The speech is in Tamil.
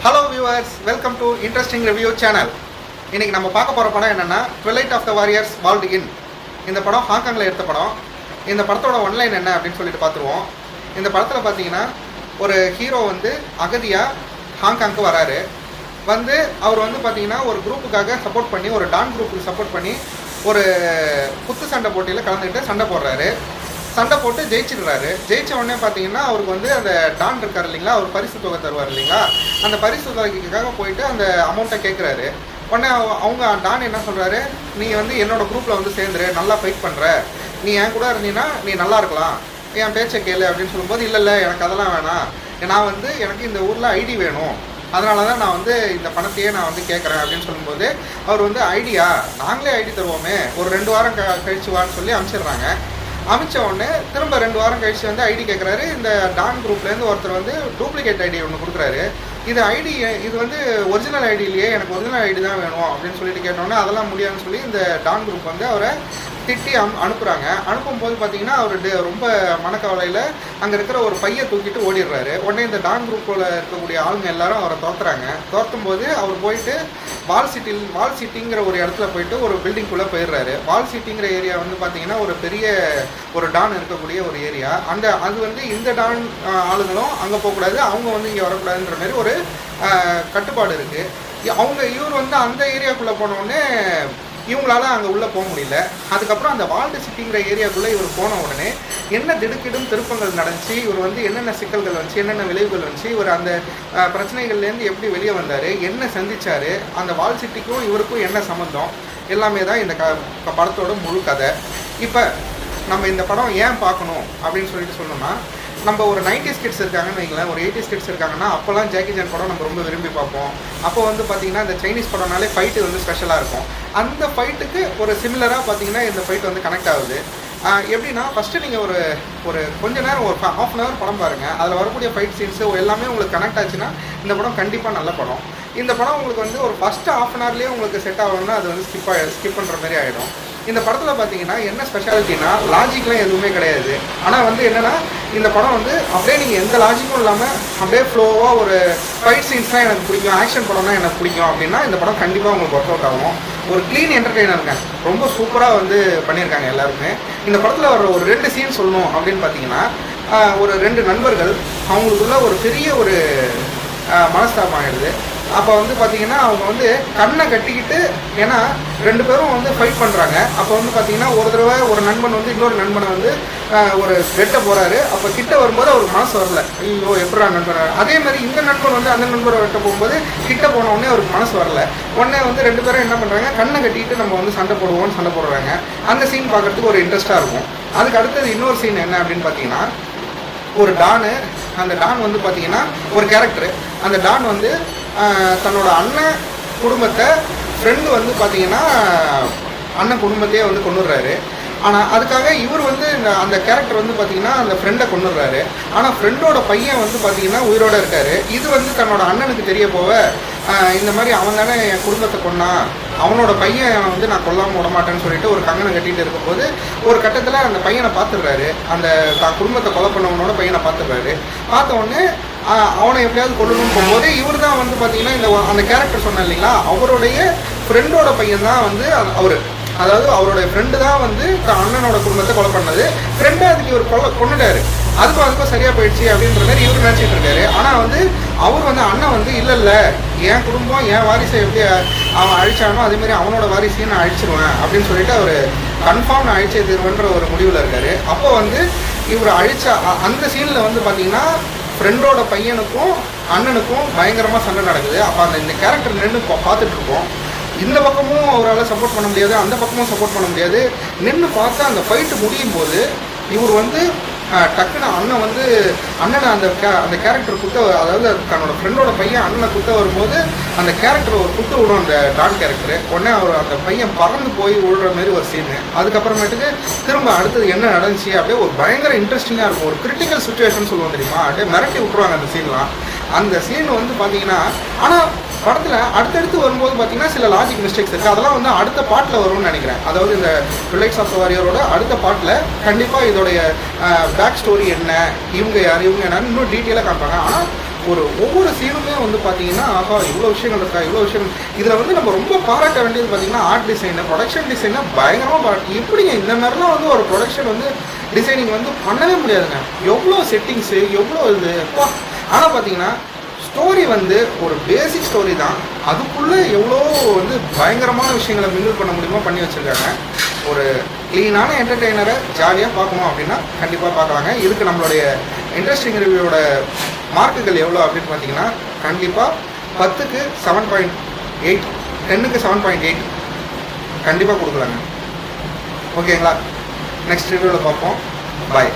Hello viewers, welcome to interesting review channel. இன்றைக்கி நம்ம பார்க்க போகிற படம் என்னென்னா twilight of the warriors walled in. இந்த படம் ஹாங்காங்கில் எடுத்த படம். இந்த படத்தோட ஒன்லைன் என்ன அப்படின்னு சொல்லிட்டு பார்த்துருவோம். இந்த படத்தில் பார்த்தீங்கன்னா ஒரு ஹீரோ வந்து அகதியாக ஹாங்காங்க்கு வராரு. வந்து அவர் வந்து பார்த்தீங்கன்னா ஒரு குரூப்புக்காக சப்போர்ட் பண்ணி, ஒரு டான் குரூப்புக்கு சப்போர்ட் பண்ணி ஒரு குத்து சண்டை போட்டியில் கலந்துக்கிட்டு சண்டை போடுறாரு. சண்டை போட்டு ஜெயிச்சிடுறாரு. ஜெயிச்ச உடனே பார்த்தீங்கன்னா அவருக்கு வந்து அந்த டான் இருக்கார் இல்லைங்களா, அவர் பரிசு தொகை தருவார் இல்லைங்களா, அந்த பரிசு தொகைக்காக போயிட்டு அந்த அமௌண்ட்டை கேட்குறாரு. உடனே அவங்க டான் என்ன சொல்கிறாரு, நீ வந்து என்னோடய குரூப்பில் வந்து சேர்ந்துரு, நல்லா ஃபைட் பண்ணுற, நீ என் கூட இருந்தீங்கன்னா நீ நல்லா இருக்கலாம், என் பேச்சை கேளு அப்படின்னு சொல்லும்போது, இல்லை எனக்கு அதெல்லாம் வேணாம், நான் வந்து எனக்கு இந்த ஊரில் ஐடி வேணும், அதனால தான் நான் வந்து இந்த பணத்தையே நான் வந்து கேட்குறேன் அப்படின்னு சொல்லும்போது, அவர் வந்து ஐடியா நாங்களே ஐடி தருவோமே, ஒரு 2 வாரம் கழிச்சு வான்னு சொல்லி அனுப்பிச்சிடுறாங்க. அமிச்ச உடனே திரும்ப 2 வாரம் கழிச்சு வந்து ஐடி கேட்குறாரு. இந்த டான் குரூப்லேருந்து ஒருத்தர் வந்து டூப்ளிகேட் ஐடி ஒன்று கொடுக்குறாரு. இது வந்து ஒரிஜினல் ஐடி இல்லையே, எனக்கு ஒரிஜினல் ஐடி தான் வேணும் அப்படின்னு சொல்லிட்டு கேட்டோன்னே அதெல்லாம் முடியாதுன்னு சொல்லி இந்த டான் குரூப் வந்து அவரை திட்டி அனுப்புகிறாங்க. அனுப்பும்போது பார்த்தீங்கன்னா அவர் ரொம்ப மனக்கவலையில் அங்கே இருக்கிற ஒரு பையை தூக்கிட்டு ஓடிடுறாரு. உடனே இந்த டான் குரூப்பில் இருக்கக்கூடிய ஆளுங்க எல்லாரும் அவரை துரத்துறாங்க. துரத்தும் போது அவர் போயிட்டு வால் சிட்டிங்கிற ஒரு இடத்துல போயிட்டு ஒரு பில்டிங்குள்ளே போயிடுறாரு. வால் சிட்டிங்கிற ஏரியா வந்து பார்த்தீங்கன்னா ஒரு பெரிய ஒரு டான் இருக்கக்கூடிய ஒரு ஏரியா. அது வந்து இந்த டான் ஆளுங்களும் அங்கே போகக்கூடாது, அவங்க வந்து இங்கே வரக்கூடாதுன்ற மாதிரி ஒரு கட்டுப்பாடு இருக்குது. இவர் வந்து அந்த ஏரியாக்குள்ளே போனோடனே இவங்களால அங்கே உள்ளே போக முடியல. அதுக்கப்புறம் அந்த வால்டு சிட்டிங்கிற ஏரியாக்குள்ளே இவர் போன உடனே என்ன திடுக்கிடும் திருப்பங்கள் நடந்துச்சு, இவர் வந்து என்னென்ன சிக்கல்கள் வந்துச்சு, என்னென்ன விளைவுகள் வந்துச்சு, இவர் அந்த பிரச்சனைகள்லேருந்து எப்படி வெளியே வந்தார், என்ன சந்திச்சார், அந்த வால் சிட்டிக்கும் இவருக்கும் என்ன சம்மந்தம், எல்லாமே தான் இந்த படத்தோட முழு கதை. இப்போ நம்ம இந்த படம் ஏன் பார்க்கணும் அப்படின்னு சொல்லிட்டு சொன்னோம்னா, நம்ம ஒரு 90s கிட்ஸ் இருக்காங்கன்னு வைங்களேன், ஒரு 80s கிட்ஸ் இருக்காங்கன்னா, அப்போல்லாம் ஜாக்கி சான் படம் நம்ம ரொம்ப விரும்பி பார்ப்போம். அப்போ வந்து பார்த்திங்கன்னா இந்த சைனீஸ் படம்னாலே ஃபைட்டு வந்து ஸ்பெஷலாக இருக்கும். அந்த ஃபைட்டுக்கு ஒரு சிமிலராக பார்த்திங்கன்னா இந்த ஃபைட் வந்து கனெக்ட் ஆகுது. எப்படின்னா, ஃபஸ்ட்டு நீங்கள் ஒரு கொஞ்ச நேரம் ஒரு ½ அன் ஹவர் படம் பாருங்கள், அதில் வரக்கூடிய ஃபைட் சீன்ஸு எல்லாமே உங்களுக்கு கனெக்ட் ஆச்சுன்னா இந்த படம் கண்டிப்பாக நல்ல படம். இந்த படம் உங்களுக்கு வந்து ஒரு ஃபஸ்ட்டு ½ அன் ஹவர்லேயே உங்களுக்கு செட் ஆகணும்னா அது வந்து ஸ்கிப் பண்ணுற மாதிரி ஆகிடும். இந்த படத்தில் பார்த்தீங்கன்னா என்ன ஸ்பெஷாலிட்டினா, லாஜிக்லாம் எதுவுமே கிடையாது. ஆனால் வந்து என்னென்னா, இந்த படம் வந்து அப்படியே நீங்கள் எந்த லாஜிக்கும் இல்லாமல் அப்படியே ஃப்ளோவாக ஒரு ஃபைட் சீன்ஸ்லாம் எனக்கு பிடிக்கும், ஆக்ஷன் படம்னா எனக்கு பிடிக்கும் அப்படின்னா இந்த படம் கண்டிப்பாக உங்களுக்கு ஒர்க் அவுட் ஆகும். ஒரு க்ளீன் என்டர்டெய்னருங்க, ரொம்ப சூப்பராக வந்து பண்ணியிருக்காங்க எல்லாருமே. இந்த படத்தில் வர ஒரு 2 சீன் சொல்லணும் அப்படின்னு பார்த்தீங்கன்னா, ஒரு 2 நண்பர்கள் அவங்களுக்குள்ள ஒரு பெரிய ஒரு மனஸ்தாபம் ஆகிடுது. அப்போ வந்து பார்த்தீங்கன்னா அவங்க வந்து கண்ணை கட்டிக்கிட்டு, ஏன்னா 2 பேரும் வந்து ஃபைட் பண்ணுறாங்க. அப்போ வந்து பார்த்தீங்கன்னா ஒரு தடவை ஒரு நண்பன் வந்து இன்னொரு நண்பனை வந்து ஒரு வெட்ட போகிறாரு. அப்போ கிட்ட வரும்போது அவருக்கு மனசு வரல, ஐயோ எப்படா நண்பன். அதே மாதிரி இந்த நண்பன் வந்து அந்த நண்பரை வெட்ட போகும்போது கிட்ட போன உடனே அவருக்கு மனசு வரல. உடனே வந்து 2 பேரும் என்ன பண்ணுறாங்க, கண்ணை கட்டிக்கிட்டு நம்ம வந்து சண்டை போடுறாங்க. அந்த சீன் பார்க்குறதுக்கு ஒரு இன்ட்ரெஸ்ட்டாக இருக்கும். அதுக்கு அடுத்தது இன்னொரு சீன் என்ன அப்படின்னு பார்த்தீங்கன்னா, ஒரு டானு, அந்த டான் வந்து பார்த்தீங்கன்னா ஒரு கேரக்டரு. அந்த டான் வந்து தன்னோட அண்ணன் குடும்பத்தை, ஃப்ரெண்டு வந்து பார்த்தீங்கன்னா அண்ணன் குடும்பத்தையே வந்து கொண்டுடுறாரு. ஆனால் அதுக்காக இவர் வந்து அந்த கேரக்டர் வந்து பார்த்தீங்கன்னா அந்த ஃப்ரெண்டை கொண்டுடுறாரு. ஆனால் ஃப்ரெண்டோட பையன் வந்து பார்த்தீங்கன்னா உயிரோடு இருக்கார். இது வந்து தன்னோட அண்ணனுக்கு தெரிய போக, இந்த மாதிரி அவன் தானே என் குடும்பத்தை கொன்னான், அவனோட பையன் வந்து நான் கொல்லாமல் விட மாட்டேன்னு சொல்லிட்டு ஒரு கங்கனை கட்டிகிட்டு இருக்கும்போது ஒரு கட்டத்தில் அந்த பையனை பார்த்துடுறாரு. அந்த குடும்பத்தை கொலை பண்ணவனோட பையனை பார்த்துடுறாரு. பார்த்த உடனே அவனை எப்படியாவது கொல்லணும்னு போகும்போது இவர் தான் வந்து பார்த்தீங்கன்னா அந்த கேரக்டர் சொன்னேன் இல்லைங்களா, அவருடைய ஃப்ரெண்டோட பையன் தான் வந்து அதாவது அவருடைய ஃப்ரெண்டு தான் வந்து அண்ணனோட குடும்பத்தை கொலை பண்ணது. ஃப்ரெண்டை அதுக்கு இவர் கொண்டுட்டாரு. அதுக்கும் சரியாக போயிடுச்சு அப்படின்ற மாதிரி இவர் நினச்சிட்டு இருக்காரு. ஆனால் வந்து அவர் வந்து அண்ணன் வந்து இல்லை என் குடும்பம் என் வாரிசை எப்படி அவன் அழிச்சானோ அதேமாதிரி அவனோட வாரிசையும் நான் அழிச்சிருவேன் அப்படின்னு சொல்லிட்டு அவர் கன்ஃபார்ம் நான் அழிச்சே தருவேன்ற ஒரு முடிவில் இருக்கார். அப்போ வந்து இவர் அந்த சீனில் வந்து பார்த்தீங்கன்னா ஃப்ரெண்டோட பையனுக்கும் அண்ணனுக்கும் பயங்கரமாக சண்டை நடக்குது. அப்போ இந்த கேரக்டர் நின்று பார்த்துட்டு இருக்கோம். இந்த பக்கமும் அவரால் சப்போர்ட் பண்ண முடியாது, அந்த பக்கமும் சப்போர்ட் பண்ண முடியாது. நின்று பார்த்தா அந்த ஃபைட்டு முடியும் போது இவர் வந்து டக்குன்னு அண்ணனை அந்த கேரக்டர் அதாவது தன்னோட ஃப்ரெண்டோட பையன் அண்ணனை குத்த வரும்போது அந்த கேரக்டர் ஒரு குத்து விடும், அந்த டான் கேரக்டர். உடனே அந்த பையன் பறந்து போய் விழுற மாதிரி ஒரு சீனு. அதுக்கப்புறமேட்டுக்கு திரும்ப அடுத்தது என்ன நடந்துச்சு அப்படியே ஒரு பயங்கர இன்ட்ரெஸ்டிங்காக இருக்கும். ஒரு கிரிட்டிக்கல் சுச்சுவேஷன் சொல்லுவோம் தெரியுமா, அப்படியே மிரட்டி விட்டுருவாங்க அந்த சீன்லாம். அந்த சீன் வந்து பார்த்தீங்கன்னா, ஆனால் படத்தில் அடுத்தடுத்து வரும்போது பார்த்தீங்கன்னா சில லாஜிக் மிஸ்டேக்ஸ் இருக்குது. அதெல்லாம் வந்து அடுத்த பாட்டில் வரும்னு நினைக்கிறேன். அதாவது இந்த ட்விலைட் ஆஃப் த வாரியரோட அடுத்த பாட்டில் கண்டிப்பாக இதோடைய பேக் ஸ்டோரி என்ன, இவங்க யார், இவங்க என்னன்னு இன்னும் டீட்டெயிலாக காமிப்பாங்க. ஆனால் ஒவ்வொரு சீனுமே வந்து பார்த்தீங்கன்னா ஆஹா இவ்வளோ விஷயங்கள் இருக்கா, இவ்வளோ விஷயங்கள். இதில் வந்து நம்ம ரொம்ப பாராட்ட வேண்டியது பார்த்தீங்கன்னா ஆர்ட் டிசைனு, ப்ரொடக்ஷன் டிசைனை பயங்கரமாக பாராட்டு. எப்படிங்க இந்த மாதிரிலாம் வந்து ஒரு ப்ரொடக்ஷன் வந்து டிசைனிங் வந்து பண்ணவே முடியாதுங்க. எவ்வளோ செட்டிங்ஸு, எவ்வளோ இது அப்பா. ஆனால் பார்த்தீங்கன்னா ஸ்டோரி வந்து ஒரு பேசிக் ஸ்டோரி தான், அதுக்குள்ளே எவ்வளோ வந்து பயங்கரமான விஷயங்களை மிங்கிள் பண்ண முடியுமோ பண்ணி வச்சுருக்காங்க. ஒரு க்ளீனான என்டர்டெய்னரை ஜாலியாக பார்க்கணும் அப்படின்னா கண்டிப்பாக பார்க்கலாங்க. இதுக்கு நம்மளுடைய இன்ட்ரெஸ்டிங் ரிவ்யூவோட மார்க்குகள் எவ்வளோ அப்படின்னு பார்த்தீங்கன்னா கண்டிப்பாக 10க்கு 7.8, 10க்கு 7.8 கண்டிப்பாக கொடுக்கலாங்க. ஓகேங்களா? நெக்ஸ்ட் ரிவ்யூவில் பார்ப்போம். பாய்.